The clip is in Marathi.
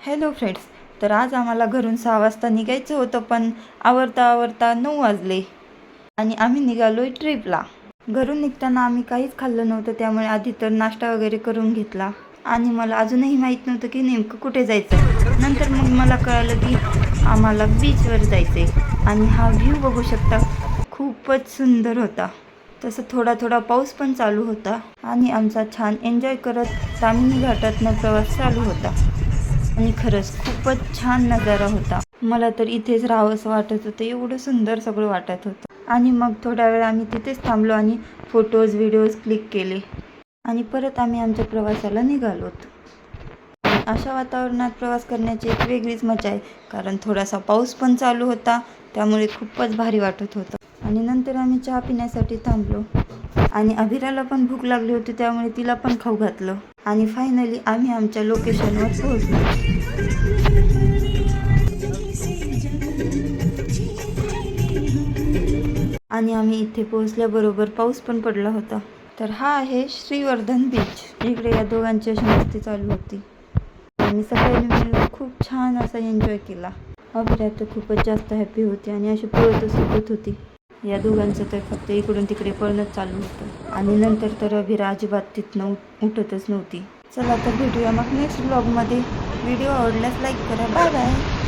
Hello friends. तर आज आम्हाला घरून 6 वाजता निघायचं होतं, पण आवरता 9 वाजले आणि आम्ही निघालो आहे ट्रिपला. घरून निघताना आम्ही काहीच खाल्लं नव्हतं, त्यामुळे आधी तर नाश्ता वगैरे करून घेतला आणि मला अजूनही माहीत नव्हतं की नेमकं कुठे जायचं. नंतर मग मला कळालं की आम्हाला बीचवर जायचं आहे आणि हा व्ह्यू बघू शकता, खूपच सुंदर होता. तसं थोडा पाऊस पण चालू होता आणि आमचा छान एन्जॉय करत ताम्हिणी घाटातनं प्रवास चालू होता आणि खरंच खूपच छान नजारा होता. मला तर इथेच राहावंसं वाटत होतं, एवढं सुंदर सगळं वाटत होतं. आणि मग थोड्या वेळ आम्ही तिथेच थांबलो आणि व्हिडिओज क्लिक केले आणि परत आम्ही आमच्या प्रवासाला निघालोत. अशा वातावरणात प्रवास करण्याची एक वेगळीच मजा आहे, कारण थोडासा पाऊस पण चालू होता, त्यामुळे खूपच भारी वाटत होतं. आणि नंतर आम्ही चहा पिण्यासाठी थांबलो आणि अभिराला पण भूक लागली होती, त्यामुळे तिला पण खाऊ घातलं आणि फायनली आम्ही आमच्या लोकेशनवर पोहोचलो. आणि आम्ही इथे पोहोचल्याबरोबर पाऊस पण पडला होता. तर हा आहे श्रीवर्धन बीच. इकडे या दोघांची अशी मस्ती चालू होती. आम्ही सगळ्यांनी मिळून खूप छान असा एन्जॉय केला. अभिरा तर खूपच जास्त हॅपी होती आणि अशी पळतच सुटत होती. या दोघांचं तर फक्त इकडून तिकडे पळणंच चालू होतं आणि नंतर तर अभिरा अजिबात तिथनं उठतच नव्हती. चला तर भेटूया मग नेक्स्ट ब्लॉगमध्ये. व्हिडिओ आवडल्यास लाईक करा. Bye bye.